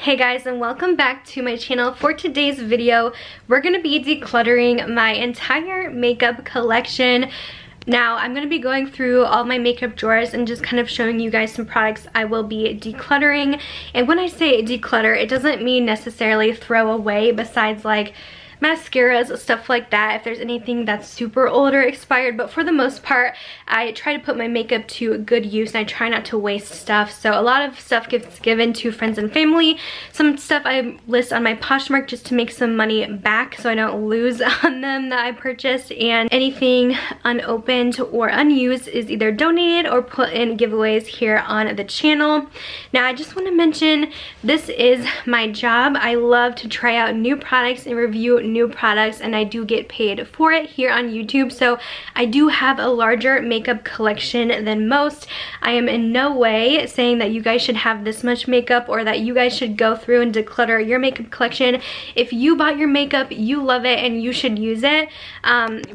Hey guys, and welcome back to my channel. For today's video, we're going to be decluttering my entire makeup collection. Now, I'm going to be going through all my makeup drawers and just kind of showing you guys some products I will be decluttering. And when I say declutter, it doesn't mean necessarily throw away, besides like mascaras, stuff like that, if there's anything that's super old or expired. But for the most part, I try to put my makeup to good use and I try not to waste stuff. So a lot of stuff gets given to friends and family. Some stuff I list on my Poshmark just to make some money back so I don't lose on them that I purchased. And anything unopened or unused is either donated or put in giveaways here on the channel. Now, I just want to mention, this is my job. I love to try out new products and review new products, and I do get paid for it here on YouTube. So I do have a larger makeup collection than most. I am in no way saying that you guys should have this much makeup or that you guys should go through and declutter your makeup collection. If you bought your makeup, you love it and you should use it.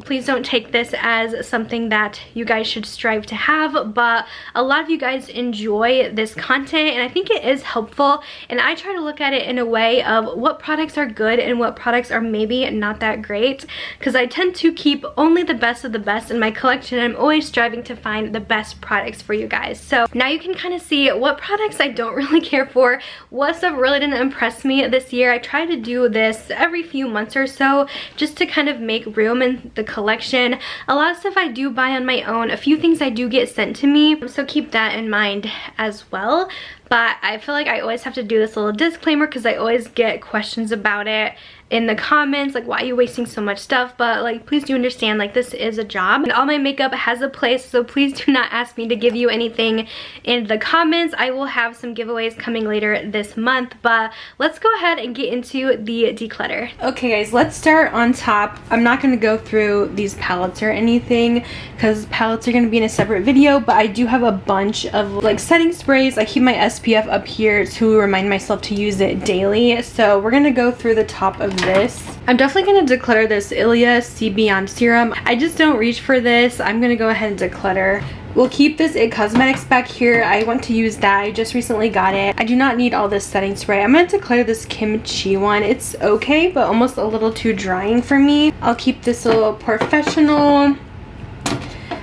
Please don't take this as something that you guys should strive to have, but a lot of you guys enjoy this content and I think it is helpful, and I try to look at it in a way of what products are good and what products are maybe not that great, because I tend to keep only the best of the best in my collection. I'm always striving to find the best products for you guys. So now you can kind of see what products I don't really care for, what stuff really didn't impress me this year. I try to do this every few months or so just to kind of make room in the collection. A lot of stuff I do buy on my own, a few things I do get sent to me, so keep that in mind as well. But I feel like I always have to do this little disclaimer because I always get questions about it in the comments, like, why are you wasting so much stuff? But like, please do understand, like, this is a job and all my makeup has a place, so please do not ask me to give you anything in the comments. I will have some giveaways coming later this month, but let's go ahead and get into the declutter. Okay guys, let's start on top. I'm not going to go through these palettes or anything because palettes are going to be in a separate video, but I do have a bunch of like setting sprays. I keep my SPF up here to remind myself to use it daily. So we're going to go through the top of this. I'm definitely going to declutter this Ilia C Beyond Serum. I just don't reach for this. I'm going to go ahead and declutter. We'll keep this IT Cosmetics back here. I want to use that. I just recently got it. I do not need all this setting spray. I'm going to declutter this Kimchi one. It's okay, but almost a little too drying for me. I'll keep this little Professional.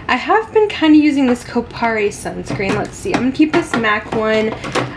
I have been kind of using this Kopari sunscreen. Let's see. I'm going to keep this MAC one.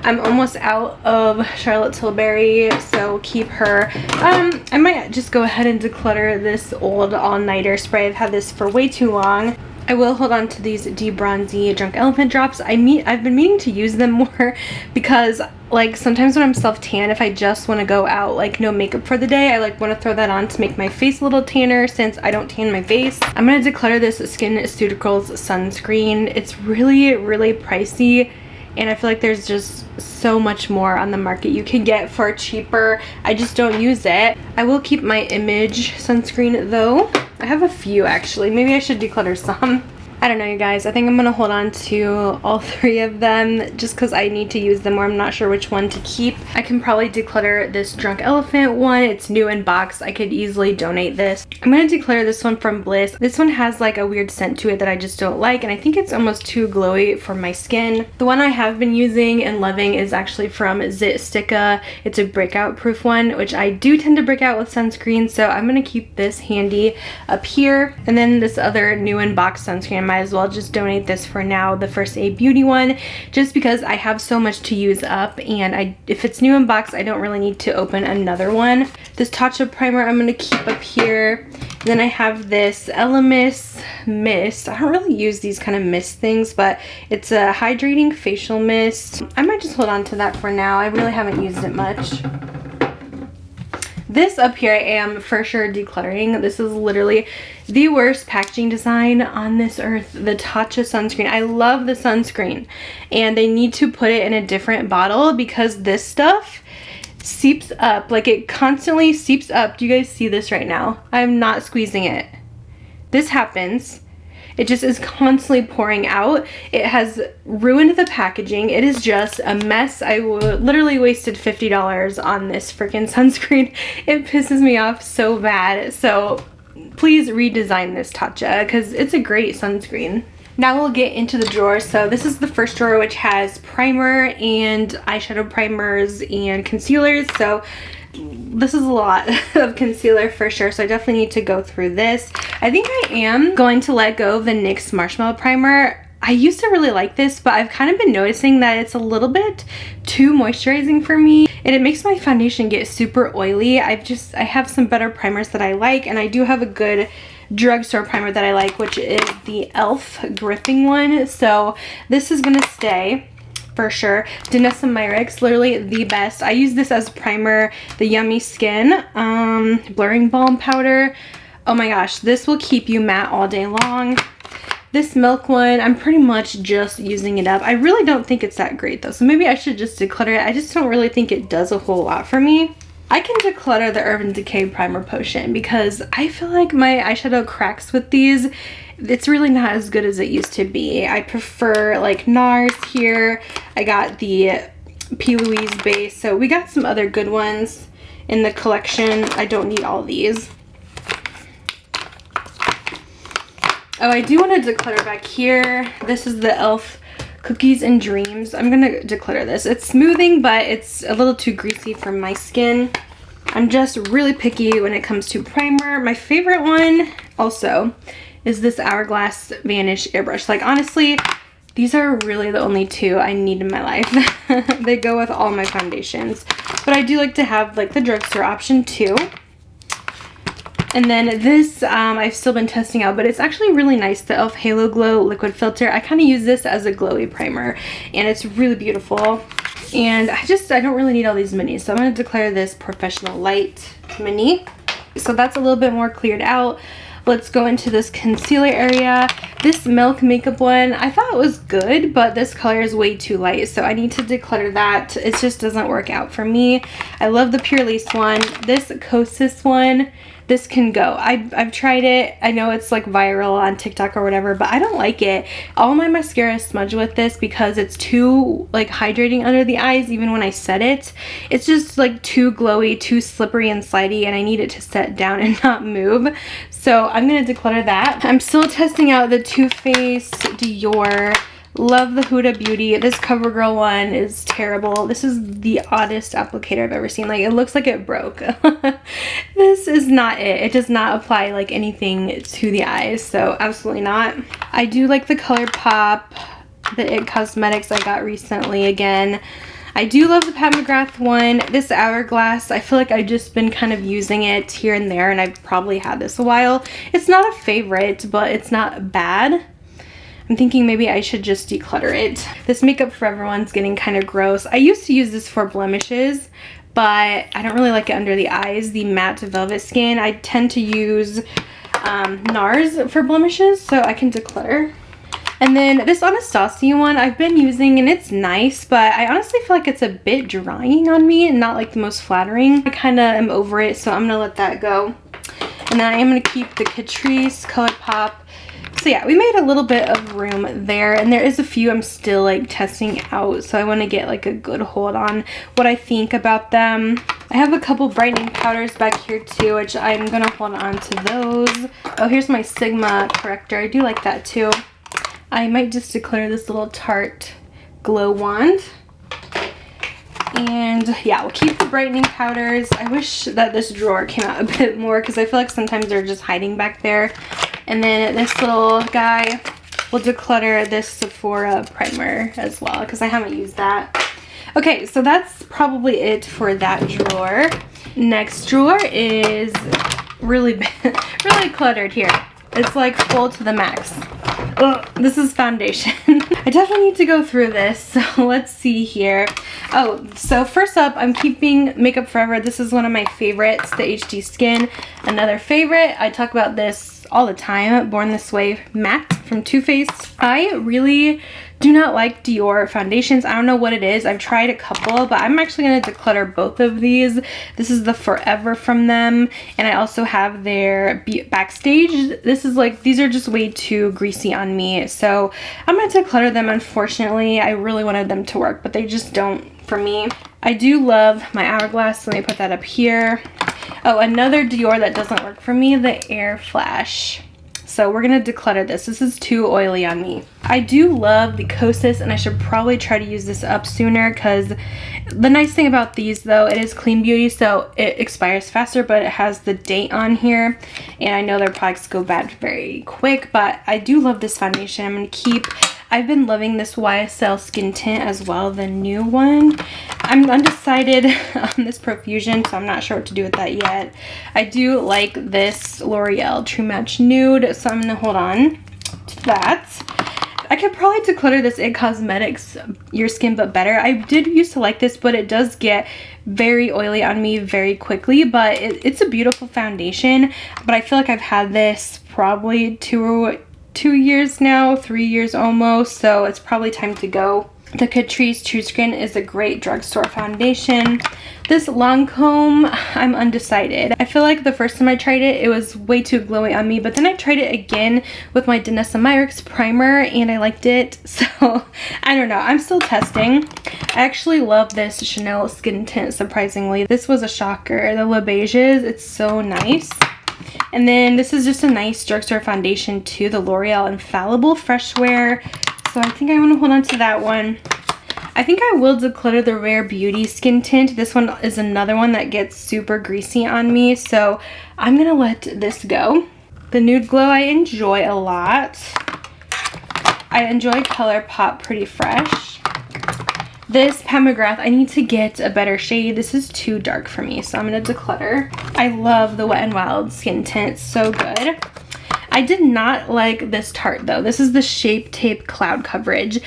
I'm almost out of Charlotte Tilbury, so keep her. I might just go ahead and declutter this old all-nighter spray. I've had this for way too long. I will hold on to these De-Bronzy Drunk Elephant drops. I've been meaning to use them more because like sometimes when I'm self-tan, if I just want to go out like no makeup for the day, I like want to throw that on to make my face a little tanner since I don't tan my face. I'm going to declutter this SkinCeuticals sunscreen. It's really pricey and I feel like there's just so much more on the market you can get for cheaper. I just don't use it. I will keep my Image sunscreen though. I have a few actually. Maybe I should declutter some. I don't know, you guys. I think I'm going to hold on to all three of them just because I need to use them or I'm not sure which one to keep. I can probably declutter this Drunk Elephant one. It's new in box. I could easily donate this. I'm going to declutter this one from Bliss. This one has like a weird scent to it that I just don't like, and I think it's almost too glowy for my skin. The one I have been using and loving is actually from Zit Sticka. It's a breakout proof one, which I do tend to break out with sunscreen, so I'm going to keep this handy up here. And then this other new in box sunscreen, might as well just donate this for now, the First Aid Beauty one, just because I have so much to use up, and if it's new in box, I don't really need to open another one. This Tatcha primer I'm going to keep up here. And then I have this Elemis mist. I don't really use these kind of mist things, but it's a hydrating facial mist. I might just hold on to that for now. I really haven't used it much. This up here I am for sure decluttering. This is literally the worst packaging design on this earth. The Tatcha sunscreen. I love the sunscreen and they need to put it in a different bottle because this stuff seeps up. Like, it constantly seeps up. Do you guys see this right now? I'm not squeezing it. This happens. It just is constantly pouring out. It has ruined the packaging. It is just a mess. I literally wasted $50 on this freaking sunscreen. It pisses me off so bad. So please redesign this Tatcha because it's a great sunscreen. Now we'll get into the drawer. So this is the first drawer, which has primer and eyeshadow primers and concealers. So this is a lot of concealer for sure, so I definitely need to go through this. I think I am going to let go of the NYX Marshmallow Primer. I used to really like this, but I've kind of been noticing that it's a little bit too moisturizing for me, and it makes my foundation get super oily. I have some better primers that I like, and I do have a good drugstore primer that I like, which is the e.l.f. gripping one. So this is gonna stay for sure. Danessa Myricks, literally the best. I use this as primer. The Yummy Skin blurring balm powder. Oh my gosh, this will keep you matte all day long. This Milk one, I'm pretty much just using it up. I really don't think it's that great though, so maybe I should just declutter it. I just don't really think it does a whole lot for me. I can declutter the Urban Decay Primer Potion because I feel like my eyeshadow cracks with these. It's really not as good as it used to be. I prefer like NARS here. I got the P. Louise base, so we got some other good ones in the collection. I don't need all these. Oh, I do want to declutter back here. This is the e.l.f. Cookies and Dreams. I'm gonna declutter this. It's smoothing, but it's a little too greasy for my skin. I'm just really picky when it comes to primer. My favorite one also is this Hourglass Vanish Airbrush. Like honestly, these are really the only two I need in my life. They go with all my foundations. But I do like to have like the drugstore option too. And then this, I've still been testing out, but it's actually really nice, the e.l.f. Halo Glow Liquid Filter. I kind of use this as a glowy primer, and it's really beautiful. And I don't really need all these minis, so I'm going to declare this Professional Light Mini. So that's a little bit more cleared out. Let's go into this concealer area. This Milk makeup one, I thought it was good, but this color is way too light, so I need to declutter that. It just doesn't work out for me. I love the Pure Lace one. This Kosas one, this can go. I've tried it. I know it's like viral on TikTok or whatever, but I don't like it. All my mascara is smudged with this because it's too like hydrating under the eyes even when I set it. It's just like too glowy, too slippery and slidey, and I need it to set down and not move. So I'm gonna declutter that. I'm still testing out the Too Faced Dior. Love the Huda Beauty. This CoverGirl one is terrible. This is the oddest applicator I've ever seen. Like, it looks like it broke. This is not it. It does not apply like anything to the eyes, so absolutely not. I do like the ColourPop, the IT Cosmetics I got recently again. I do love the Pat McGrath one. This Hourglass, I feel like I've just been kind of using it here and there, and I've probably had this a while. It's not a favorite, but it's not bad. I'm thinking maybe I should just declutter it. This Makeup Forever one's getting kind of gross. I used to use this for blemishes, but I don't really like it under the eyes, the Matte Velvet Skin. I tend to use NARS for blemishes, so I can declutter. And then this Anastasia one I've been using, and it's nice, but I honestly feel like it's a bit drying on me and not like the most flattering. I kind of am over it, so I'm gonna let that go. And then I am gonna keep the Catrice ColourPop. So yeah, we made a little bit of room there, and there is a few I'm still like testing out, so I want to get like a good hold on what I think about them. I have a couple brightening powders back here too, which I'm gonna hold on to those. Oh, here's my Sigma corrector. I do like that too. I might just declare this little Tarte Glow Wand. And yeah, we'll keep the brightening powders. I wish that this drawer came out a bit more because I feel like sometimes they're just hiding back there. And then this little guy, we'll declutter this Sephora primer as well because I haven't used that. Okay, so that's probably it for that drawer. Next drawer is really cluttered here. It's like full to the max. Ugh, this is foundation. I definitely need to go through this, so let's see here. Oh, so first up, I'm keeping Makeup Forever. This is one of my favorites, the HD Skin. Another favorite, I talk about this all the time, Born This Way Matte from Too Faced. I really do not like Dior foundations. I don't know what it is. I've tried a couple, but I'm actually going to declutter both of these. This is the Forever from them, and I also have their Backstage. This is like, these are just way too greasy on me, so I'm going to declutter them. Unfortunately, I really wanted them to work, but they just don't for me. I do love my Hourglass. Let me put that up here. Oh, another Dior that doesn't work for me, the Air Flash So we're gonna declutter this. This is too oily on me. I do love the Kosas, and I should probably try to use this up sooner, because the nice thing about these though, it is clean beauty, so it expires faster, but it has the date on here, and I know their products go bad very quick, but I do love this foundation. I'm gonna keep, I've been loving this YSL skin tint as well, the new one. I'm undecided on this Profusion, so I'm not sure what to do with that yet. I do like this L'Oreal True Match Nude, so I'm gonna hold on to that. I could probably declutter this IT Cosmetics Your Skin But Better. I did used to like this, but it does get very oily on me very quickly, but it's a beautiful foundation. But I feel like I've had this probably two years now, 3 years almost, so it's probably time to go. The Catrice True Skin is a great drugstore foundation. This Lancome, I'm undecided. I feel like the first time I tried it, it was way too glowy on me, but then I tried it again with my Danessa Myricks primer and I liked it. So I don't know, I'm still testing. I actually love this Chanel skin tint, surprisingly. This was a shocker. The Le Beiges, it's so nice. And then this is just a nice drugstore foundation too, the L'Oreal Infallible Fresh Wear. So I think I want to hold on to that one. I think I will declutter the Rare Beauty skin tint. This one is another one that gets super greasy on me, so I'm gonna let this go. The Nude Glow I enjoy a lot. I enjoy ColourPop Pretty Fresh. This Pat McGrath, I need to get a better shade. This is too dark for me, so I'm gonna declutter. I love the Wet n Wild skin tint, it's so good. I did not like this Tarte though. This is the Shape Tape Cloud Coverage.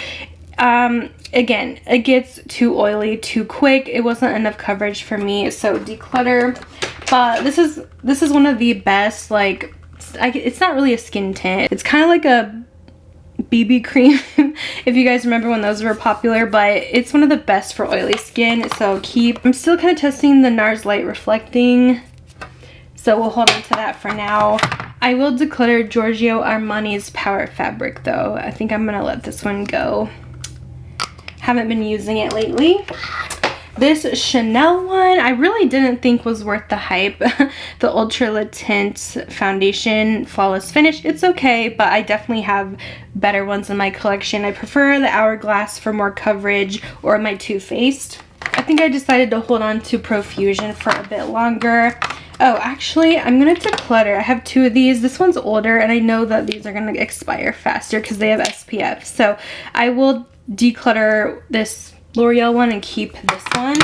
Again, it gets too oily too quick. It wasn't enough coverage for me, so declutter. But this is one of the best, like, it's not really a skin tint. It's kind of like a BB cream, if you guys remember when those were popular, but it's one of the best for oily skin, so I'm still kind of testing the NARS Light Reflecting, so we'll hold on to that for now. I will declutter Giorgio Armani's Power Fabric though. I think I'm gonna let this one go. Haven't been using it lately. This Chanel one, I really didn't think was worth the hype. The Ultra Le Tint Foundation Flawless Finish, it's okay, but I definitely have better ones in my collection. I prefer the Hourglass for more coverage, or my Too Faced. I think I decided to hold on to Profusion for a bit longer. Oh, actually, I'm gonna declutter. I have two of these. This one's older, and I know that these are gonna expire faster because they have SPF. So I will declutter this L'Oreal one and keep this one.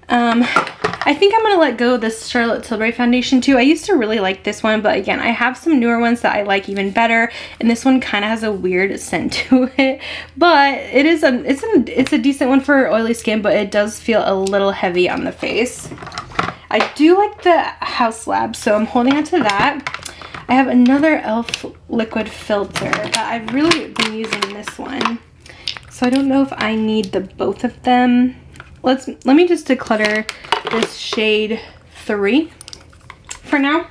I think I'm gonna let go of this Charlotte Tilbury foundation too. I used to really like this one, but again, I have some newer ones that I like even better, and this one kind of has a weird scent to it. But it's a decent one for oily skin, but it does feel a little heavy on the face. I do like the House Lab, so I'm holding on to that. I have another e.l.f. liquid filter, but I've really been using this one. So I don't know if I need both of them. Let me just declutter this shade 3 for now.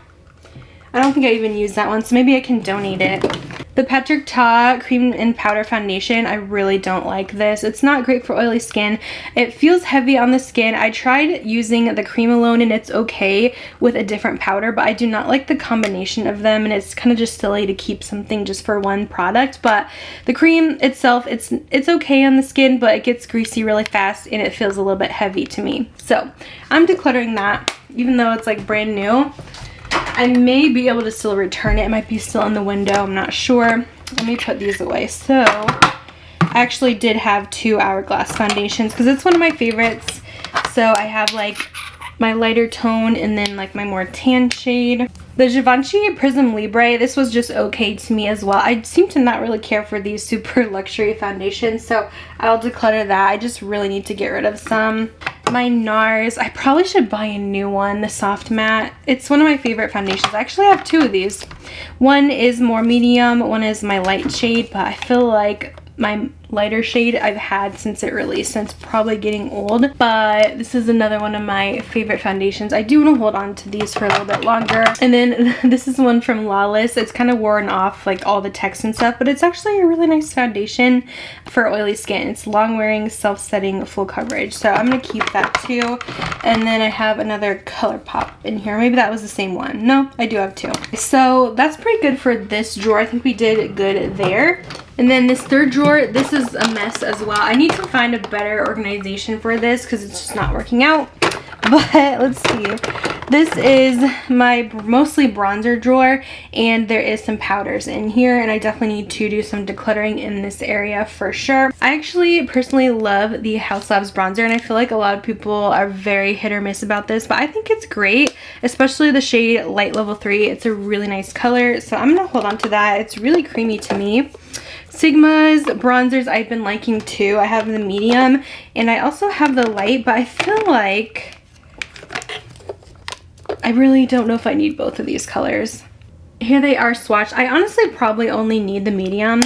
I don't think I even used that one, so maybe I can donate it. The Patrick Ta Cream and Powder Foundation, I really don't like this. It's not great for oily skin. It feels heavy on the skin. I tried using the cream alone and it's okay with a different powder, but I do not like the combination of them, and it's kind of just silly to keep something just for one product. But the cream itself, it's okay on the skin, but it gets greasy really fast and it feels a little bit heavy to me. So I'm decluttering that, even though it's like brand new. I may be able to still return it. It might be still in the window. I'm not sure. Let me put these away. So I actually did have 2 Hourglass foundations because it's one of my favorites. So I have like my lighter tone and then like my more tan shade. The Givenchy Prism Libre, this was just okay to me as well. I seem to not really care for these super luxury foundations, so I'll declutter that. I just really need to get rid of some. My NARS, I probably should buy a new one, the Soft Matte. It's one of my favorite foundations. I actually have 2 of these. One is more medium, one is my light shade, but I feel like my lighter shade I've had since it released, and it's probably getting old, but this is another one of my favorite foundations. I do want to hold on to these for a little bit longer. And then this is one from Lawless. It's kind of worn off, like all the text and stuff, but it's actually a really nice foundation for oily skin. It's long wearing, self-setting, full coverage, so I'm gonna keep that too. And then I have another ColourPop in here. Maybe that was the same one. No, I do have two. So that's pretty good for this drawer. I think we did good there. And then this third drawer, this is a mess as well. I need to find a better organization for this because it's just not working out. But let's see. This is my mostly bronzer drawer, and there is some powders in here, and I definitely need to do some decluttering in this area for sure. I actually personally love the House Labs bronzer, and I feel like a lot of people are very hit or miss about this, but I think it's great, especially the shade Light Level 3. It's a really nice color, so I'm gonna hold on to that. It's really creamy to me. Sigma's bronzers I've been liking too. I have the medium, and I also have the light, but I feel like I really don't know if I need both of these colors. Here they are swatched. I honestly probably only need the medium.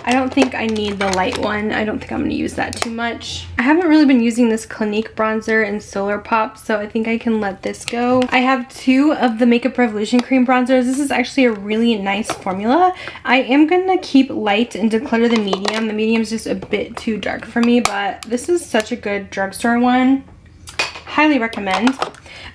I don't think I need the light one. I don't think I'm going to use that too much. I haven't really been using this Clinique bronzer in Solar Pop, so I think I can let this go. I have two of the Makeup Revolution cream bronzers. This is actually a really nice formula. I am going to keep light and declutter the medium. The medium is just a bit too dark for me, but this is such a good drugstore one. Highly recommend.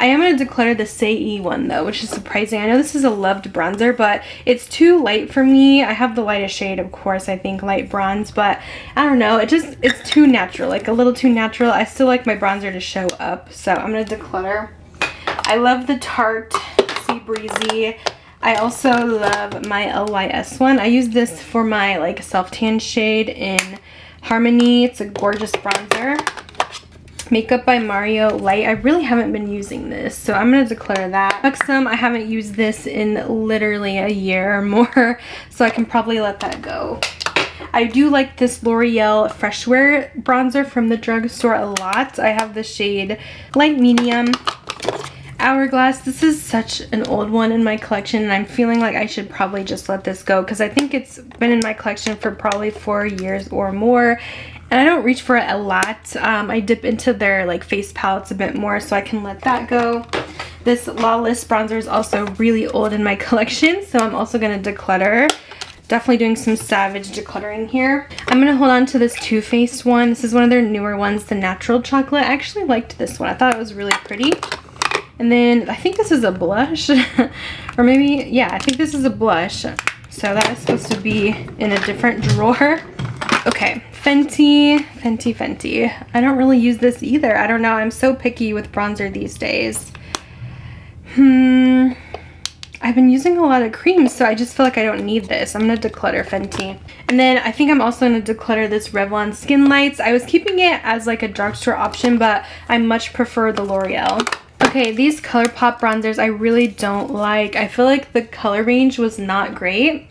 I am going to declutter the Say one though, which is surprising. I know this is a loved bronzer, but it's too light for me. I have the lightest shade, of course, I think light bronze, but I don't know. It's too natural, like a little too natural. I still like my bronzer to show up, so I'm going to declutter. I love the Tarte Sea Breezy. I also love my LYS one. I use this for my like self-tan shade in Harmony. It's a gorgeous bronzer. Makeup by Mario Light. I really haven't been using this, so I'm going to declutter that. Buxom, I haven't used this in literally a year or more, so I can probably let that go. I do like this L'Oreal Fresh Wear bronzer from the drugstore a lot. I have the shade Light Medium. Hourglass, this is such an old one in my collection, and I'm feeling like I should probably just let this go because I think it's been in my collection for probably 4 years or more, and I don't reach for it a lot. I dip into their like face palettes a bit more, so I can let that go. This Lawless bronzer is also really old in my collection, so I'm also going to declutter. Definitely doing some savage decluttering here. I'm going to hold on to this Too Faced one. This is one of their newer ones, the Natural Chocolate. I actually liked this one. I thought it was really pretty. And then I think this is a blush. Or maybe, yeah, I think this is a blush. So that is supposed to be in a different drawer. Okay, Fenty. I don't really use this either. I don't know. I'm so picky with bronzer these days. I've been using a lot of creams, so I just feel like I don't need this. I'm going to declutter Fenty. And then I think I'm also going to declutter this Revlon Skin Lights. I was keeping it as like a drugstore option, but I much prefer the L'Oreal. Okay, these ColourPop bronzers I really don't like. I feel like the color range was not great.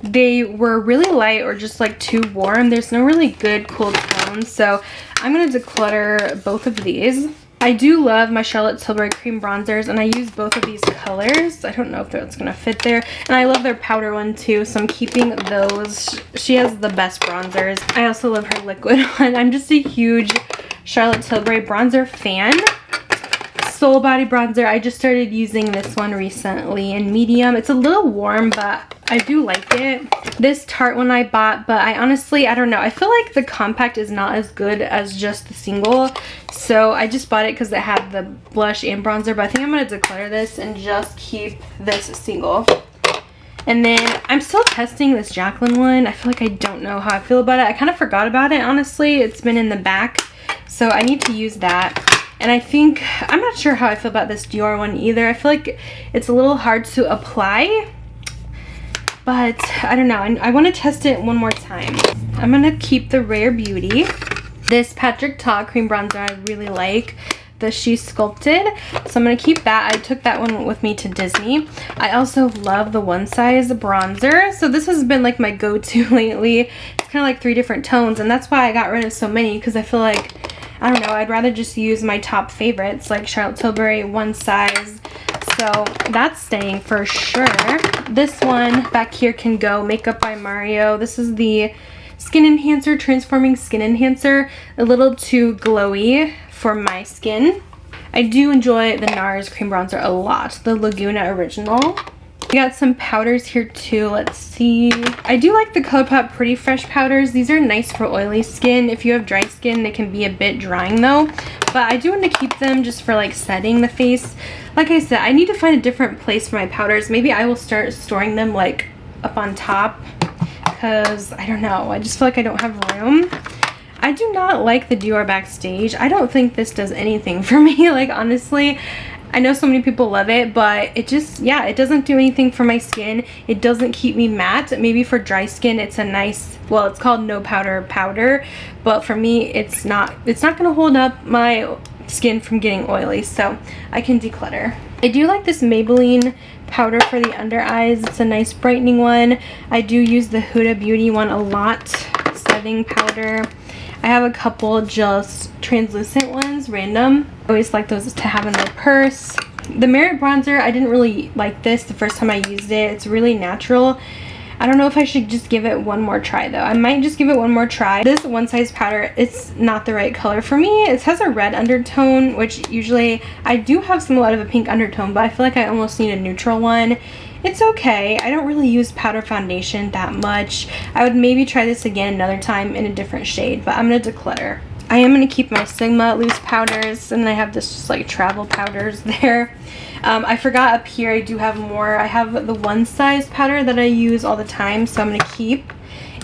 They were really light or just like too warm. There's no really good cool tones, so I'm going to declutter both of these. I do love my Charlotte Tilbury cream bronzers, and I use both of these colors. I don't know if that's going to fit there. And I love their powder one too, so I'm keeping those. She has the best bronzers. I also love her liquid one. I'm just a huge Charlotte Tilbury bronzer fan. Soul Body bronzer, I just started using this one recently in medium. It's a little warm, but I do like it. This Tarte one I bought, but I honestly, I don't know. I feel like the compact is not as good as just the single, so I just bought it because it had the blush and bronzer, but I think I'm going to declutter this and just keep this single. And then I'm still testing this Jaclyn one. I feel like I don't know how I feel about it. I kind of forgot about it, honestly. It's been in the back, so I need to use that. And I think, I'm not sure how I feel about this Dior one either. I feel like it's a little hard to apply, but I don't know. I want to test it one more time. I'm going to keep the Rare Beauty. This Patrick Ta cream bronzer I really like. The She Sculpted. So I'm going to keep that. I took that one with me to Disney. I also love the One Size bronzer. So this has been like my go-to lately. It's kind of like 3 different tones, and that's why I got rid of so many, because I feel like, I don't know, I'd rather just use my top favorites like Charlotte Tilbury, One Size. So that's staying for sure. This one back here can go. Makeup by Mario. This is the skin enhancer, transforming skin enhancer. A little too glowy for my skin. I do enjoy the NARS cream bronzer a lot, the Laguna Original. We got some powders here too. Let's see. I do like the ColourPop Pretty Fresh powders. These are nice for oily skin. If you have dry skin, they can be a bit drying though. But I do want to keep them just for like setting the face. Like I said, I need to find a different place for my powders. Maybe I will start storing them like up on top, because I don't know. I just feel like I don't have room. I do not like the Dior Backstage. I don't think this does anything for me. Like honestly, I know so many people love it, but it just, yeah, it doesn't do anything for my skin. It doesn't keep me matte. Maybe for dry skin, it's a nice, well, it's called no powder powder, but for me, it's not gonna hold up my skin from getting oily, so I can declutter. I do like this Maybelline powder for the under eyes. It's a nice brightening one. I do use the Huda Beauty one a lot, setting powder. I have a couple just translucent ones, random. I always like those to have in my purse. The Merit bronzer, I didn't really like this the first time I used it. It's really natural. I don't know if I should just give it one more try though. I might just give it one more try. This One Size powder, it's not the right color for me. It has a red undertone, which usually I do have somewhat of a pink undertone, but I feel like I almost need a neutral one. It's okay. I don't really use powder foundation that much. I would maybe try this again another time in a different shade, but I'm gonna declutter. I am gonna keep my Sigma loose powders, and I have this just like travel powders there. I forgot up here I do have more. I have the One Size powder that I use all the time, so I'm gonna keep.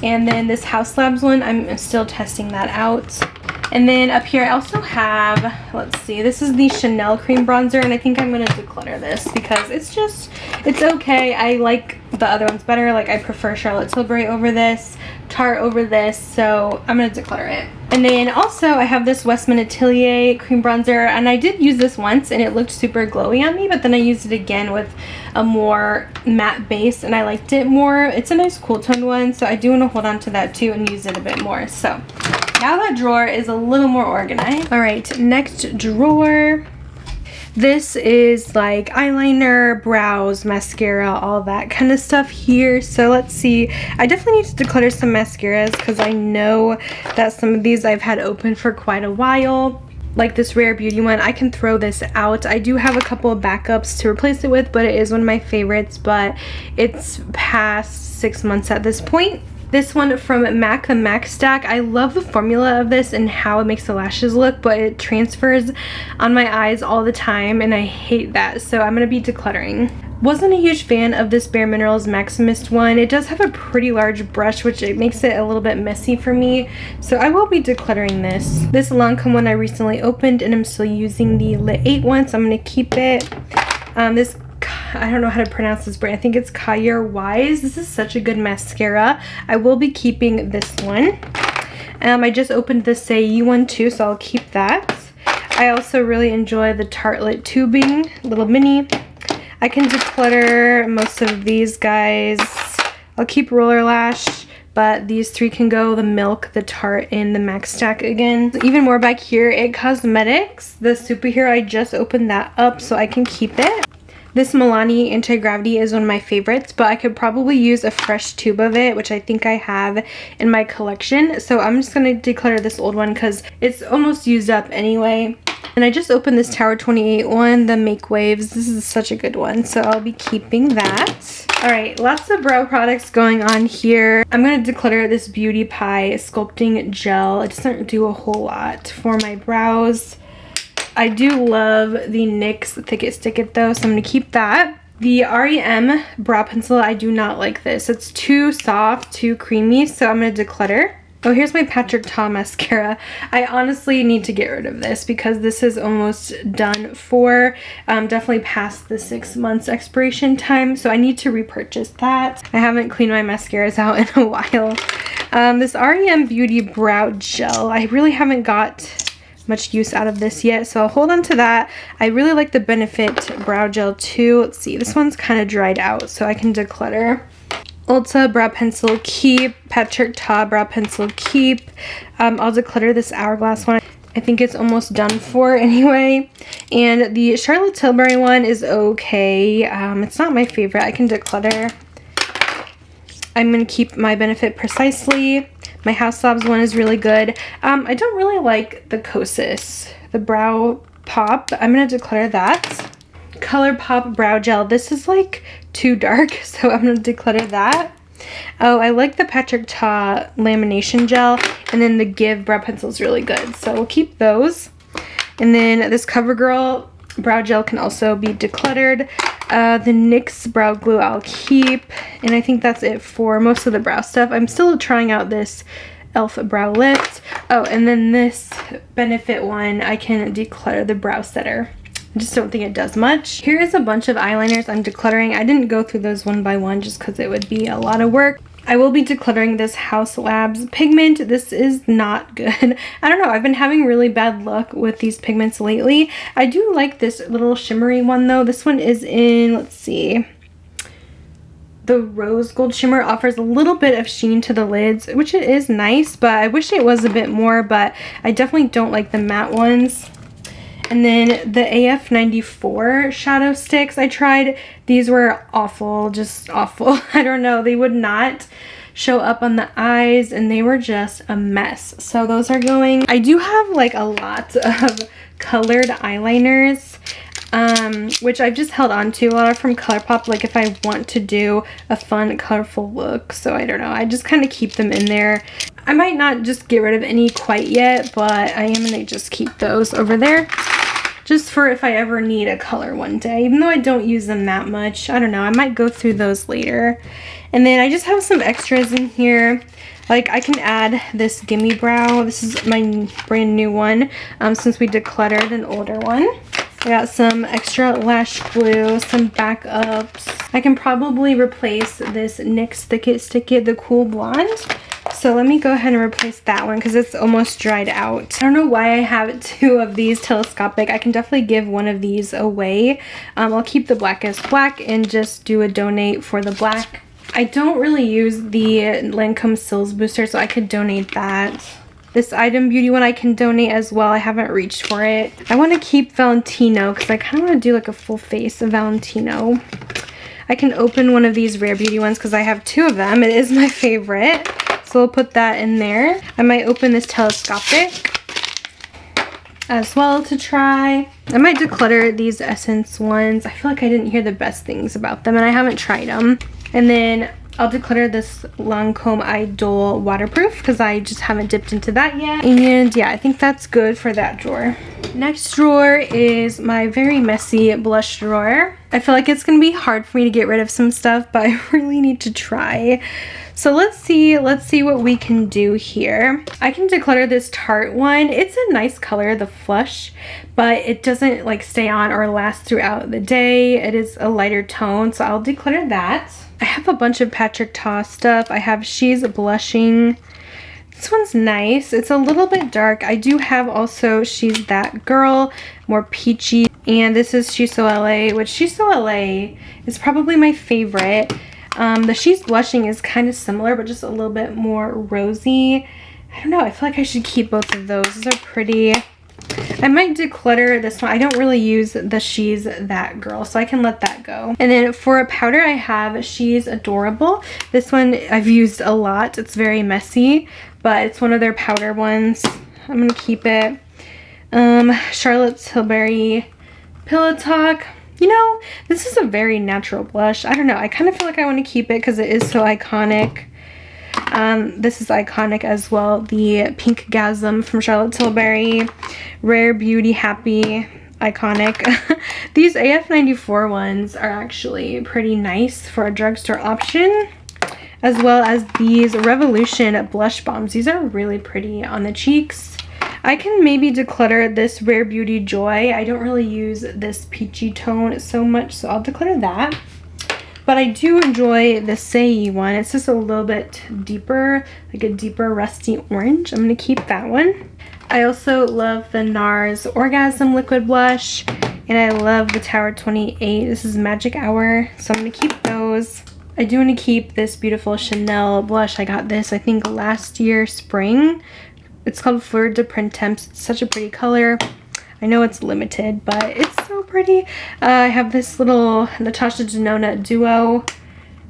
And then this House Labs one, I'm still testing that out. And then up here I also have, let's see, this is the Chanel cream bronzer, and I think I'm going to declutter this because it's okay. I like the other ones better. Like I prefer Charlotte Tilbury over this, Tarte over this, so I'm going to declutter it. And then also I have this Westman Atelier cream bronzer, and I did use this once and it looked super glowy on me, but then I used it again with a more matte base and I liked it more. It's a nice cool toned one, so I do want to hold on to that too and use it a bit more. So now that drawer is a little more organized. All right, next drawer. This is like eyeliner, brows, mascara, all that kind of stuff here. So let's see. I definitely need to declutter some mascaras because I know that some of these I've had open for quite a while. Like this Rare Beauty one, I can throw this out. I do have a couple of backups to replace it with, but it is one of my favorites, but it's past 6 months at this point. This one from MAC, the MAC Stack. I love the formula of this and how it makes the lashes look, but it transfers on my eyes all the time and I hate that, so I'm going to be decluttering. Wasn't a huge fan of this Bare Minerals Maximist one. It does have a pretty large brush, which it makes it a little bit messy for me, so I will be decluttering this. This Lancome one I recently opened and I'm still using the Lit 8 one, so I'm going to keep it. This, I don't know how to pronounce this brand. I think it's Cahier Wise. This is such a good mascara. I will be keeping this one. I just opened the Say one too, so I'll keep that. I also really enjoy the Tartelette Tubing, little mini. I can declutter most of these guys. I'll keep Roller Lash, but these three can go: the Milk, the Tarte, and the MAC Stack again. Even more back here, It Cosmetics, the Superhero. I just opened that up, so I can keep it. This Milani Anti-Gravity is one of my favorites, but I could probably use a fresh tube of it, which I think I have in my collection. So I'm just going to declutter this old one because it's almost used up anyway. And I just opened this Tower 28 one, the Make Waves. This is such a good one, so I'll be keeping that. Alright, lots of brow products going on here. I'm going to declutter this Beauty Pie Sculpting Gel. It doesn't do a whole lot for my brows. I do love the NYX Thick It Stick It though, so I'm going to keep that. The REM brow pencil, I do not like this. It's too soft, too creamy, so I'm going to declutter. Oh, here's my Patrick Ta mascara. I honestly need to get rid of this because this is almost done for. Definitely past the 6 months expiration time, so I need to repurchase that. I haven't cleaned my mascaras out in a while. This REM Beauty Brow Gel, I really haven't got much use out of this yet, so I'll hold on to that. I really like the Benefit Brow Gel too. Let's see, this one's kind of dried out, so I can declutter. Ulta Brow Pencil, keep. Patrick Ta Brow Pencil, keep. I'll declutter this Hourglass one. I think it's almost done for anyway. And the Charlotte Tilbury one is okay. It's not my favorite. I can declutter. I'm going to keep my Benefit Precisely. My House Labs one is really good. I don't really like the Kosas, the Brow Pop. I'm going to declutter that. Color Pop Brow Gel. This is like too dark, so I'm going to declutter that. Oh, I like the Patrick Ta lamination gel, and then the Give brow pencil is really good, so we'll keep those. And then this CoverGirl brow gel can also be decluttered. The NYX brow glue I'll keep, and I think that's it for most of the brow stuff. I'm still trying out this e.l.f. brow lift. Oh, and then this Benefit one, I can declutter the brow setter. I just don't think it does much. Here is a bunch of eyeliners I'm decluttering. I didn't go through those one by one just because it would be a lot of work. I will be decluttering this House Labs pigment. This is not good. I don't know. I've been having really bad luck with these pigments lately. I do like this little shimmery one though. This one is in, let's see, the Rose Gold Shimmer. Offers a little bit of sheen to the lids, which it is nice, but I wish it was a bit more, but I definitely don't like the matte ones. And then the AF94 shadow sticks I tried. These were awful, just awful. I don't know, they would not show up on the eyes and they were just a mess. So those are going. I do have like a lot of colored eyeliners, which I've just held on to a lot of from ColourPop, like if I want to do a fun, colorful look. So I don't know, I just kind of keep them in there. I might not just get rid of any quite yet, but I am gonna just keep those over there just for if I ever need a color one day, even though I don't use them that much. I don't know, I might go through those later. And then I just have some extras in here. Like I can add this Gimme Brow. This is my brand new one since we decluttered an older one. I got some extra lash glue, some backups. I can probably replace this NYX Stick It Stick It, the Cool Blonde. So let me go ahead and replace that one because it's almost dried out. I don't know why I have two of these telescopic. I can definitely give one of these away. I'll keep the blackest black and just do a donate for the black. I don't really use the Lancome Sills Booster, so I could donate that. This Item Beauty one I can donate as well. I haven't reached for it. I want to keep Valentino because I kind of want to do like a full face of Valentino. I can open one of these Rare Beauty ones because I have two of them. It is my favorite. So we'll put that in there. I might open this telescopic as well to try. I might declutter these Essence ones. I feel like I didn't hear the best things about them and I haven't tried them. And then I'll declutter this Lancome Idol waterproof because I just haven't dipped into that yet. And yeah, I think that's good for that drawer. Next drawer is my very messy blush drawer. I feel like it's gonna be hard for me to get rid of some stuff, but I really need to try. So let's see what we can do here. I can declutter this Tarte one. It's a nice color, the Flush, but it doesn't like stay on or last throughout the day. It is a lighter tone, so I'll declutter that. I have a bunch of Patrick Ta stuff. I have She's Blushing. This one's nice. It's a little bit dark. I do have also She's That Girl, more peachy. And this is She's So LA, which She's So LA is probably my favorite. The She's Blushing is kind of similar, but just a little bit more rosy. I don't know. I feel like I should keep both of those. Those are pretty. I might declutter this one. I don't really use the She's That Girl, so I can let that go. And then for a powder, I have She's Adorable. This one I've used a lot. It's very messy, but it's one of their powder ones. I'm going to keep it. Charlotte Tilbury Pillow Talk. You know, this is a very natural blush. I don't know. I kind of feel like I want to keep it because it is so iconic. This is iconic as well. The Pink Gasm from Charlotte Tilbury. Rare Beauty Happy. Iconic. These AF94 ones are actually pretty nice for a drugstore option. As well as these Revolution Blush Bombs. These are really pretty on the cheeks. I can maybe declutter this Rare Beauty Joy. I don't really use this peachy tone so much, so I'll declutter that. But I do enjoy the Sei one. It's just a little bit deeper, like a deeper rusty orange. I'm going to keep that one. I also love the NARS Orgasm Liquid Blush. And I love the Tower 28. This is Magic Hour, so I'm going to keep those. I do want to keep this beautiful Chanel blush. I got this, I think, last year, spring. It's called Fleur de Printemps. It's such a pretty color. I know it's limited, but it's so pretty. I have this little Natasha Denona Duo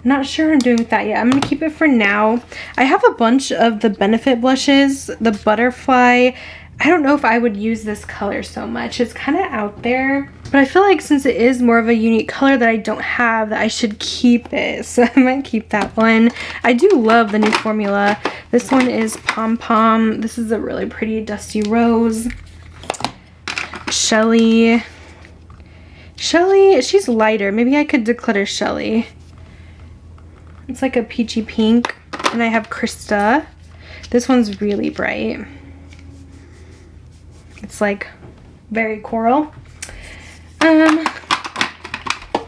I'm not sure what I'm doing with that yet. I'm going to keep it for now. I have a bunch of the Benefit blushes, the Butterfly. I don't know if I would use this color so much. It's kind of out there. But I feel like since it is more of a unique color that I don't have, that I should keep it. So I might keep that one. I do love the new formula. This one is Pom Pom. This is a really pretty dusty rose. Shelly. Shelly, she's lighter. Maybe I could declutter Shelly. It's like a peachy pink. And I have Krista. This one's really bright. It's like very coral.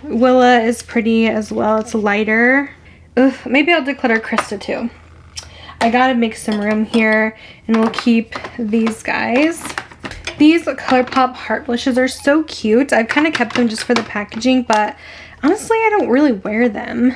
Willa is pretty as well. It's lighter. Ugh, maybe I'll declutter Krista too. I gotta make some room here, and we'll keep these guys. These ColourPop heart blushes are so cute. I've kind of kept them just for the packaging, but honestly, I don't really wear them.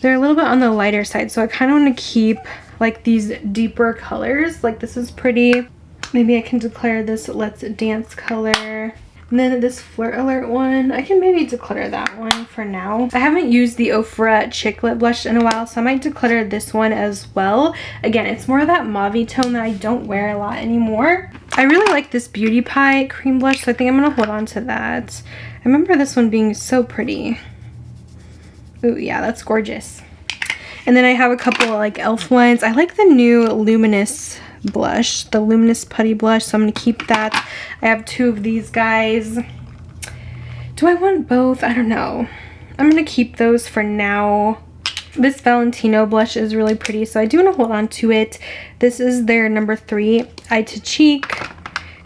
They're a little bit on the lighter side, so I kind of want to keep like these deeper colors. Like this is pretty. Maybe I can declare this Let's Dance color. And then this Flirt Alert one, I can maybe declutter that one for now. I haven't used the Ofra Chick Lip Blush in a while, so I might declutter this one as well. Again, it's more of that mauve tone that I don't wear a lot anymore. I really like this Beauty Pie cream blush, so I think I'm going to hold on to that. I remember this one being so pretty. Ooh, yeah, that's gorgeous. And then I have a couple of like e.l.f. ones. I like the new Luminous blush, the Luminous Putty Blush, so I'm going to keep that. I have two of these guys. Do I want both? I don't know. I'm going to keep those for now. This Valentino blush is really pretty, so I do want to hold on to it. This is their number 3, Eye to Cheek.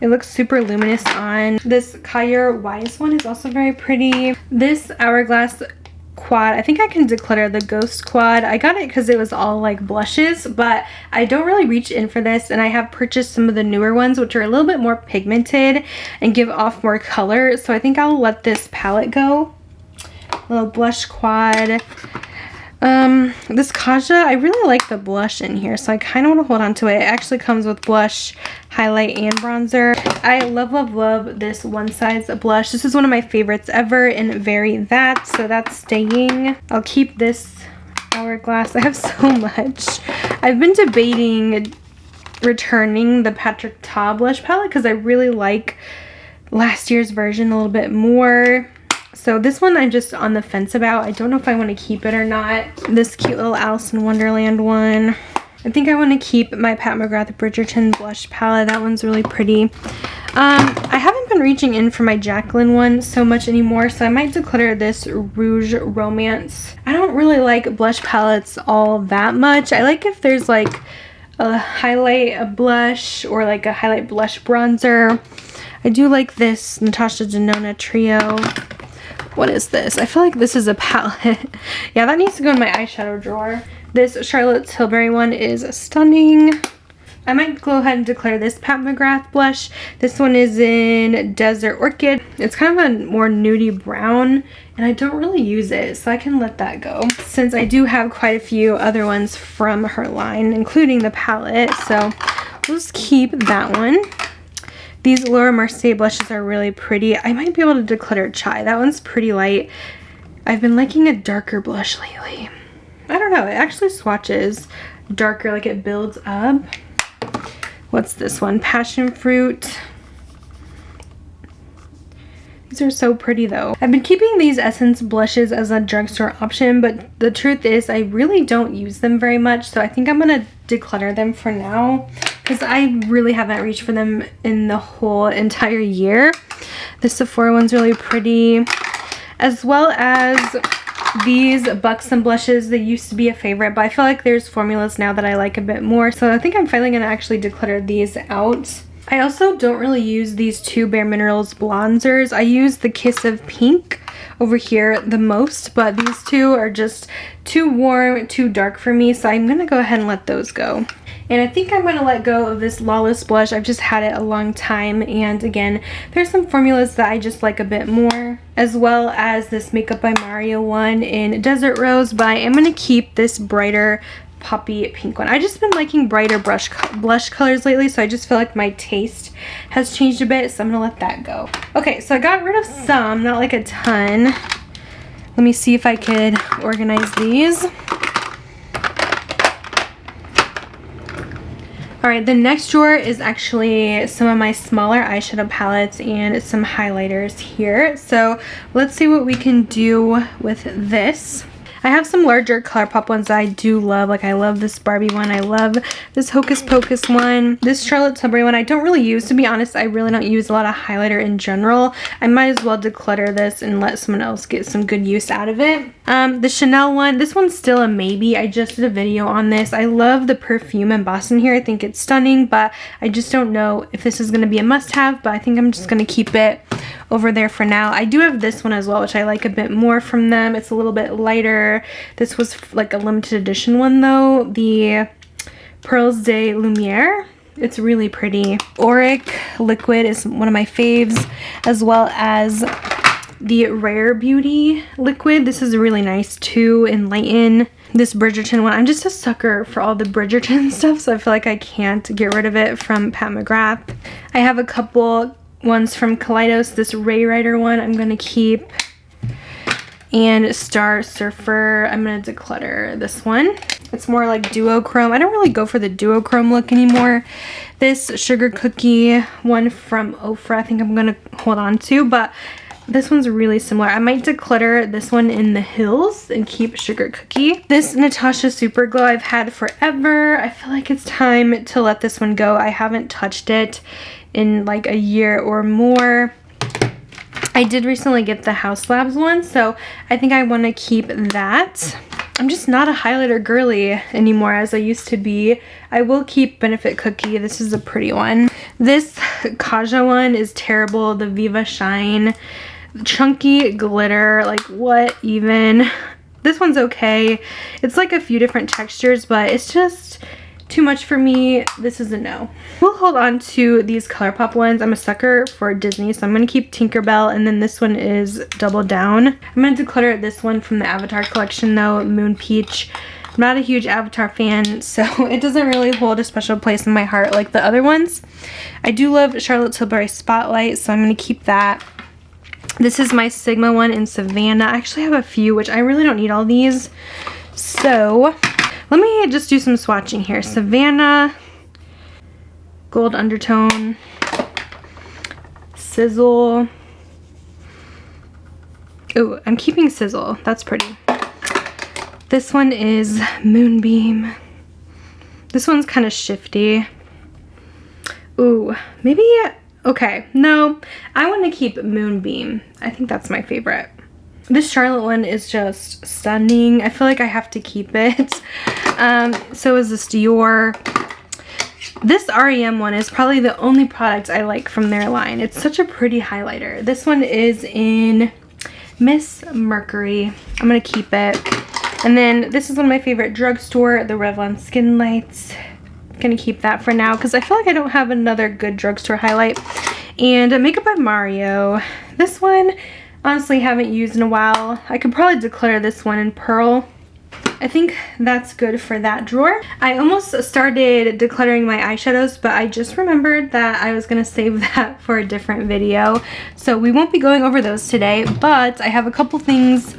It looks super luminous on. This Kyer Wise one is also very pretty. This Hourglass quad, I think I can declutter the Ghost quad. I got it because it was all like blushes, but I don't really reach in for this, and I have purchased some of the newer ones which are a little bit more pigmented and give off more color, so I think I'll let this palette go. Little blush quad. This Kaja, I really like the blush in here, so I kind of want to hold on to it. It actually comes with blush, highlight, and bronzer. I love, love, love this One Size blush. This is one of my favorites ever in Very That, so that's staying. I'll keep this Hourglass. I have so much. I've been debating returning the Patrick Ta blush palette because I really like last year's version a little bit more. So this one I'm just on the fence about. I don't know if I want to keep it or not. This cute little Alice in Wonderland one. I think I want to keep my Pat McGrath Bridgerton blush palette. That one's really pretty. I haven't been reaching in for my Jacqueline one so much anymore, so I might declutter this Rouge Romance. I don't really like blush palettes all that much. I like if there's like a highlight, a blush, or like a highlight blush bronzer. I do like this Natasha Denona Trio. What is this? I feel like this is a palette. Yeah, that needs to go in my eyeshadow drawer. This Charlotte Tilbury one is stunning. I might go ahead and declare this Pat McGrath blush. This one is in Desert Orchid. It's kind of a more nudie brown, and I don't really use it, so I can let that go. Since I do have quite a few other ones from her line, including the palette, so we'll just keep that one. These Laura Mercier blushes are really pretty. I might be able to declutter Chai. That one's pretty light. I've been liking a darker blush lately. I don't know. It actually swatches darker, like it builds up. What's this one? Passion Fruit. These are so pretty though. I've been keeping these Essence blushes as a drugstore option, but the truth is I really don't use them very much, so I think I'm gonna declutter them for now because I really haven't reached for them in the whole entire year. The Sephora one's really pretty, as well as these Buxom blushes. They used to be a favorite, but I feel like there's formulas now that I like a bit more, so I think I'm finally gonna actually declutter these out. I also don't really use these two Bare Minerals bronzers. I use the Kiss of Pink over here the most, but these two are just too warm, too dark for me, so I'm gonna go ahead and let those go. And I think I'm gonna let go of this Lawless blush. I've just had it a long time, and again, there's some formulas that I just like a bit more, as well as this Makeup by Mario one in Desert Rose, but I am gonna keep this brighter poppy pink one. I've just been liking brighter blush colors lately, so I just feel like my taste has changed a bit, so I'm gonna let that go. Okay, so I got rid of some, not like a ton. Let me see if I could organize these. Alright, the next drawer is actually some of my smaller eyeshadow palettes and some highlighters here. So let's see what we can do with this. I have some larger ColourPop ones that I do love. Like I love this Barbie one. I love this Hocus Pocus one. This Charlotte Tilbury one I don't really use. To be honest, I really don't use a lot of highlighter in general. I might as well declutter this and let someone else get some good use out of it. The Chanel one, this one's still a maybe. I just did a video on this. I love the perfume embossed in here. I think it's stunning, but I just don't know if this is going to be a must-have, but I think I'm just going to keep it over there for now. I do have this one as well, which I like a bit more from them. It's a little bit lighter. This was like a limited edition one though, the Pearls de Lumiere. It's really pretty. Auric liquid is one of my faves, as well as the Rare Beauty liquid. This is really nice too. Enlighten. This Bridgerton one. I'm just a sucker for all the Bridgerton stuff, so I feel like I can't get rid of it from Pat McGrath. I have a couple ones from Kaleidos. This Ray Rider one I'm going to keep. And Star Surfer, I'm going to declutter this one. It's more like duochrome. I don't really go for the duochrome look anymore. This Sugar Cookie one from Ofra I think I'm going to hold on to, but this one's really similar. I might declutter this one in the Hills and keep Sugar Cookie. This Natasha Super Glow I've had forever. I feel like it's time to let this one go. I haven't touched it in like a year or more. I did recently get the House Labs one, so I think I want to keep that. I'm just not a highlighter girly anymore as I used to be. I will keep Benefit Cookie. This is a pretty one. This Kaja one is terrible. The Viva Shine Chunky Glitter. Like, what even? This one's okay. It's like a few different textures, but it's just too much for me. This is a no. We'll hold on to these ColourPop ones. I'm a sucker for Disney, so I'm going to keep Tinkerbell, and then this one is Double Down. I'm going to declutter this one from the Avatar collection though, Moon Peach. I'm not a huge Avatar fan, so it doesn't really hold a special place in my heart like the other ones. I do love Charlotte Tilbury Spotlight, so I'm going to keep that. This is my Sigma one in Savannah. I actually have a few, which I really don't need all these. So let me just do some swatching here. Savannah, Gold Undertone, Sizzle. Oh, I'm keeping Sizzle. That's pretty. This one is Moonbeam. This one's kind of shifty. Ooh, maybe, okay. No, I want to keep Moonbeam. I think that's my favorite. This Charlotte one is just stunning. I feel like I have to keep it. So is this Dior. This REM one is probably the only product I like from their line. It's such a pretty highlighter. This one is in Miss Mercury. I'm going to keep it. And then this is one of my favorite drugstore, the Revlon Skin Lights. I'm going to keep that for now because I feel like I don't have another good drugstore highlight. And Makeup by Mario. This one, honestly, haven't used in a while. I could probably declutter this one in Pearl. I think that's good for that drawer. I almost started decluttering my eyeshadows, but I just remembered that I was going to save that for a different video. So we won't be going over those today, but I have a couple things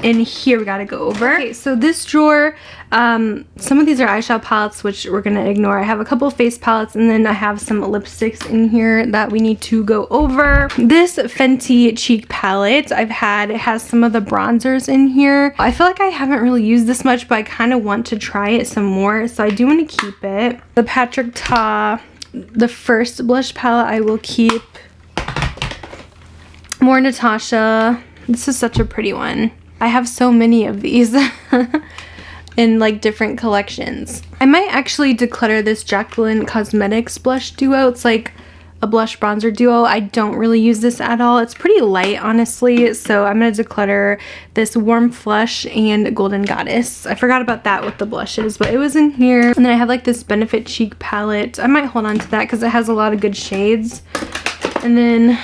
in here we gotta go over. Okay, so this drawer, some of these are eyeshadow palettes, which we're gonna ignore. I have a couple face palettes, and then I have some lipsticks in here that we need to go over. This Fenty cheek palette I've had, it has some of the bronzers in here. I feel like I haven't really used this much, but I kind of want to try it some more, so I do want to keep it. The Patrick Ta, the first blush palette I will keep. More Natasha. This is such a pretty one. I have so many of these in like different collections. I might actually declutter this Jacqueline Cosmetics blush duo. It's like a blush bronzer duo. I don't really use this at all. It's pretty light, honestly, so I'm going to declutter this Warm Flush and Golden Goddess. I forgot about that with the blushes, but it was in here. And then I have like this Benefit Cheek palette. I might hold on to that because it has a lot of good shades. And then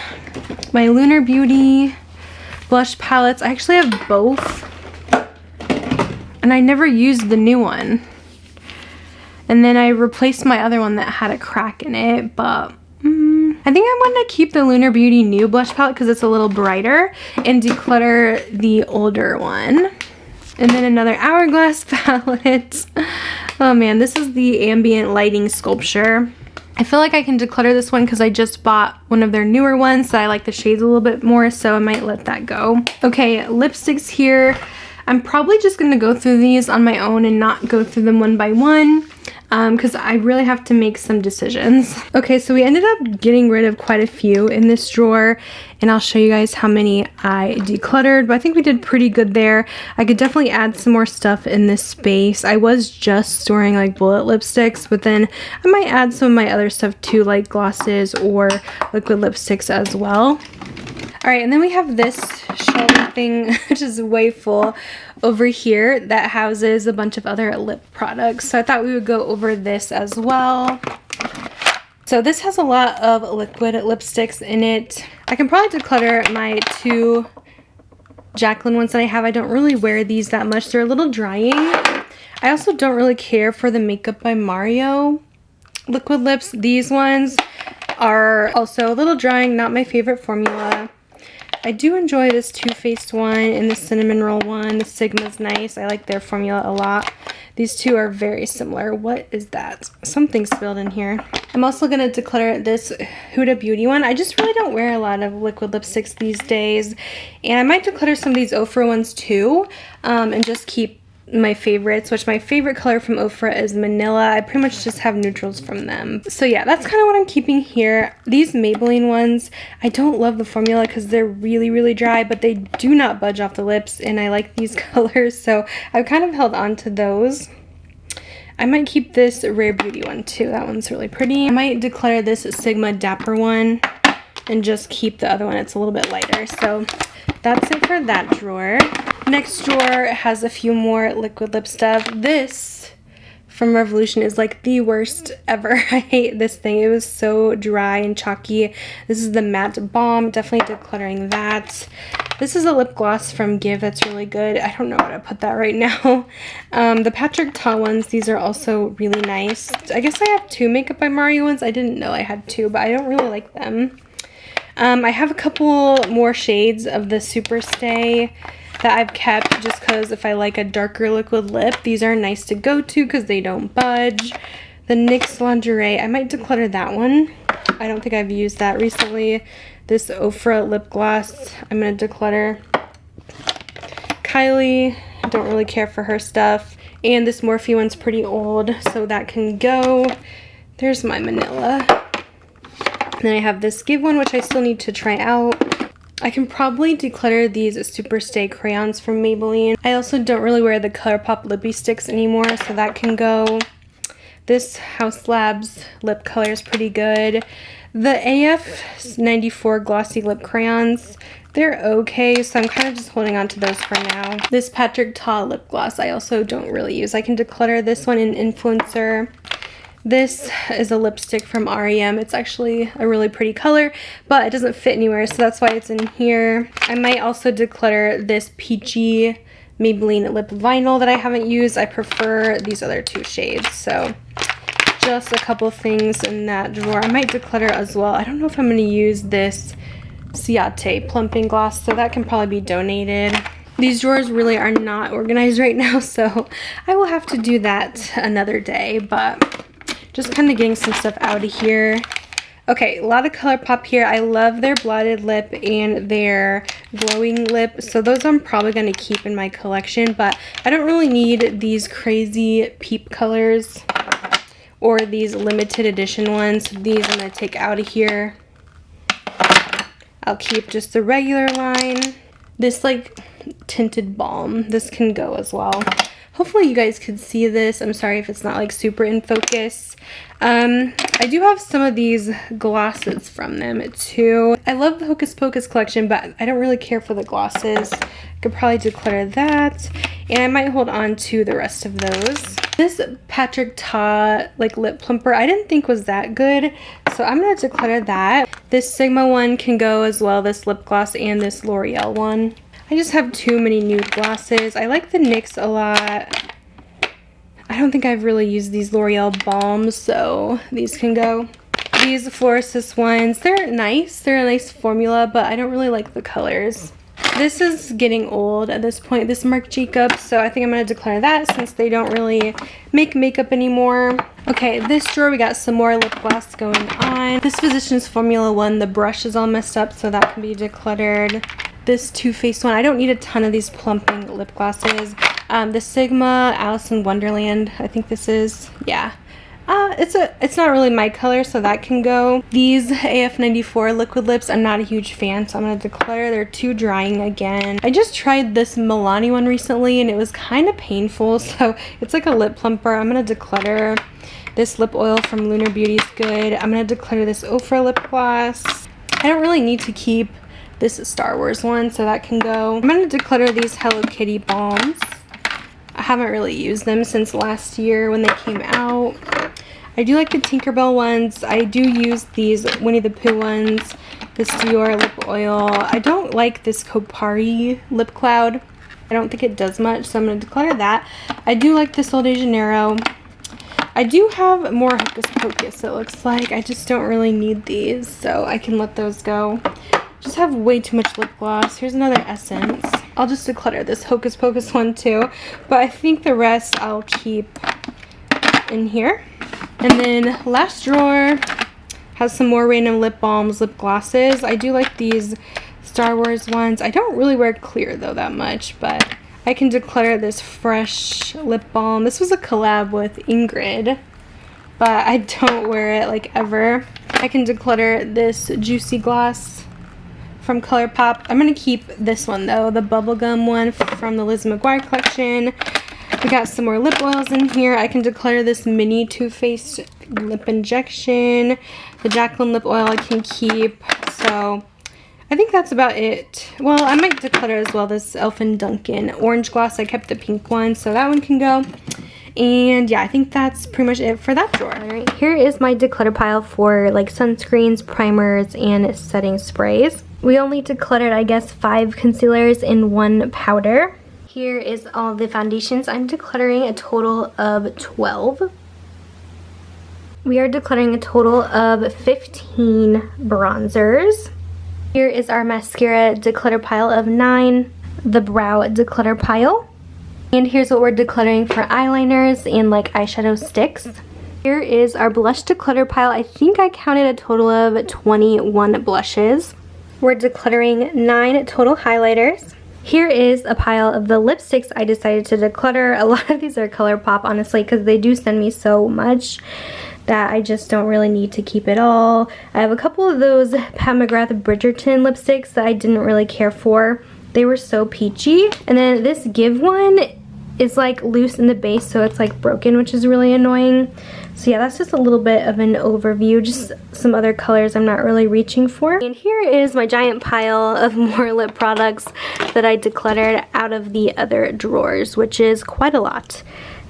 my Lunar Beauty blush palettes. I actually have both, and I never used the new one. And then I replaced my other one that had a crack in it, but I think I'm going to keep the Lunar Beauty New blush palette because it's a little brighter and declutter the older one. And then another Hourglass palette. Oh man, this is the Ambient Lighting Sculpture. I feel like I can declutter this one because I just bought one of their newer ones, so I like the shades a little bit more, so I might let that go. Okay, lipsticks here. I'm probably just going to go through these on my own and not go through them one by one because I really have to make some decisions. Okay, so we ended up getting rid of quite a few in this drawer, and I'll show you guys how many I decluttered, but I think we did pretty good there. I could definitely add some more stuff in this space. I was just storing like bullet lipsticks, but then I might add some of my other stuff too, like glosses or liquid lipsticks as well. Alright, and then we have this shelving thing, which is way full over here, that houses a bunch of other lip products. So I thought we would go over this as well. So this has a lot of liquid lipsticks in it. I can probably declutter my two Jaclyn ones that I have. I don't really wear these that much. They're a little drying. I also don't really care for the Makeup by Mario liquid lips. These ones are also a little drying, not my favorite formula. I do enjoy this Too Faced one and the Cinnamon Roll one. The Sigma's nice. I like their formula a lot. These two are very similar. What is that? Something spilled in here. I'm also going to declutter this Huda Beauty one. I just really don't wear a lot of liquid lipsticks these days. And I might declutter some of these Ofra ones too, and just keep my favorites, which my favorite color from Ofra is Manila. I pretty much just have neutrals from them. So yeah, that's kind of what I'm keeping here. These Maybelline ones, I don't love the formula because they're really, really dry, but they do not budge off the lips, and I like these colors, so I've kind of held on to those. I might keep this Rare Beauty one too. That one's really pretty. I might declutter this Sigma Dapper one and just keep the other one. It's a little bit lighter. So that's it for that drawer. Next drawer has a few more liquid lip stuff. This from Revolution is like the worst ever. I hate this thing. It was so dry and chalky. This is the Matte Balm. Definitely decluttering that. This is a lip gloss from Give that's really good. I don't know where to put that right now. The Patrick Ta ones, these are also really nice. I guess I have two Makeup by Mario ones. I didn't know I had two, but I don't really like them. I have a couple more shades of the Superstay that I've kept just because if I like a darker liquid lip, these are nice to go to because they don't budge. The NYX Lingerie, I might declutter that one. I don't think I've used that recently. This Ofra lip gloss, I'm going to declutter. Kylie, I don't really care for her stuff. And this Morphe one's pretty old, so that can go. There's my Manila. And then I have this Give one, which I still need to try out. I can probably declutter these Superstay crayons from Maybelline. I also don't really wear the ColourPop lippy sticks anymore, so that can go. This House Labs lip color is pretty good. The AF94 glossy lip crayons, they're okay, so I'm kind of just holding on to those for now. This Patrick Ta lip gloss I also don't really use. I can declutter this one in Influencer. This is a lipstick from REM. It's actually a really pretty color, but it doesn't fit anywhere, so that's why it's in here. I might also declutter this peachy Maybelline lip vinyl that I haven't used. I prefer these other two shades, so just a couple things in that drawer. I might declutter as well. I don't know if I'm going to use this Ciate plumping gloss, so that can probably be donated. These drawers really are not organized right now, so I will have to do that another day, but just kind of getting some stuff out of here. Okay, a lot of ColourPop here. I love their blotted lip and their glowing lip, so those I'm probably going to keep in my collection, but I don't really need these crazy peep colors or these limited edition ones. These I'm going to take out of here. I'll keep just the regular line. This like tinted balm, this can go as well. Hopefully you guys could see this. I'm sorry if it's not like super in focus. I do have some of these glosses from them too. I love the Hocus Pocus collection, but I don't really care for the glosses. I could probably declutter that, and I might hold on to the rest of those. This Patrick Ta like lip plumper I didn't think was that good, so I'm gonna declutter that. This Sigma one can go as well, this lip gloss and this L'Oreal one. I just have too many nude glosses. I like the NYX a lot. I don't think I've really used these L'Oreal balms, so these can go. these Fluorescent ones. They're nice. They're a nice formula, but I don't really like the colors. This is getting old at this point, this Marc Jacobs, so I think I'm going to declare that since they don't really make makeup anymore. Okay, this drawer we got some more lip gloss going on. This Physicians Formula 1, the brush is all messed up, so that can be decluttered. This Too Faced one, I don't need a ton of these plumping lip glosses. The Sigma Alice in Wonderland, I think this is, yeah. It's not really my color, so that can go. These AF94 liquid lips, I'm not a huge fan, so I'm going to declutter. They're too drying again. I just tried this Milani one recently, and it was kind of painful, so it's like a lip plumper. I'm going to declutter. This lip oil from Lunar Beauty is good. I'm going to declutter this Ofra lip gloss. I don't really need to keep this Star Wars one, so that can go. I'm going to declutter these Hello Kitty balms. I haven't really used them since last year when they came out. I do like the Tinkerbell ones. I do use these Winnie the Pooh ones. This Dior lip oil. I don't like this Kopari lip cloud. I don't think it does much, so I'm going to declutter that. I do like this Sol de Janeiro. I do have more Hocus Pocus, it looks like. I just don't really need these, so I can let those go. Just have way too much lip gloss. Here's another Essence. I'll just declutter this Hocus Pocus one too, but I think the rest I'll keep in here. And then last drawer has some more random lip balms, lip glosses. I do like these Star Wars ones. I don't really wear clear though that much, but I can declutter this Fresh lip balm. This was a collab with Ingrid, but I don't wear it like ever. I can declutter this Juicy Gloss from ColourPop. I'm going to keep this one though, the bubblegum one from the Liz McGuire collection. We got some more lip oils in here. I can declutter this mini Too Faced lip injection. The Jaclyn lip oil I can keep. So I think that's about it. Well, I might declutter as well this Elfin Duncan orange gloss. I kept the pink one, so that one can go. And yeah, I think that's pretty much it for that drawer. Alright, here is my declutter pile for like sunscreens, primers, and setting sprays. We only decluttered, I guess, 5 concealers and 1 powder. Here is all the foundations. I'm decluttering a total of 12. We are decluttering a total of 15 bronzers. Here is our mascara declutter pile of 9. The brow declutter pile. And here's what we're decluttering for eyeliners and like eyeshadow sticks. Here is our blush declutter pile. I think I counted a total of 21 blushes. We're decluttering 9 total highlighters. Here is a pile of the lipsticks I decided to declutter. A lot of these are ColourPop, honestly, because they do send me so much that I just don't really need to keep it all. I have a couple of those Pat McGrath Bridgerton lipsticks that I didn't really care for. They were so peachy. And then this Give one is like loose in the base, so it's like broken, which is really annoying. So yeah, that's just a little bit of an overview, just some other colors I'm not really reaching for. And here is my giant pile of more lip products that I decluttered out of the other drawers, which is quite a lot.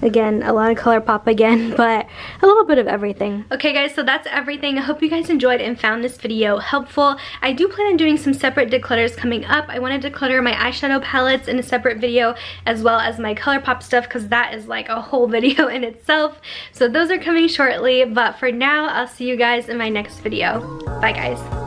Again, a lot of ColourPop again, but a little bit of everything. Okay guys, so that's everything. I hope you guys enjoyed and found this video helpful. I do plan on doing some separate declutters coming up. I want to declutter my eyeshadow palettes in a separate video, as well as my ColourPop stuff, because that is like a whole video in itself. So those are coming shortly, but for now, I'll see you guys in my next video. Bye guys.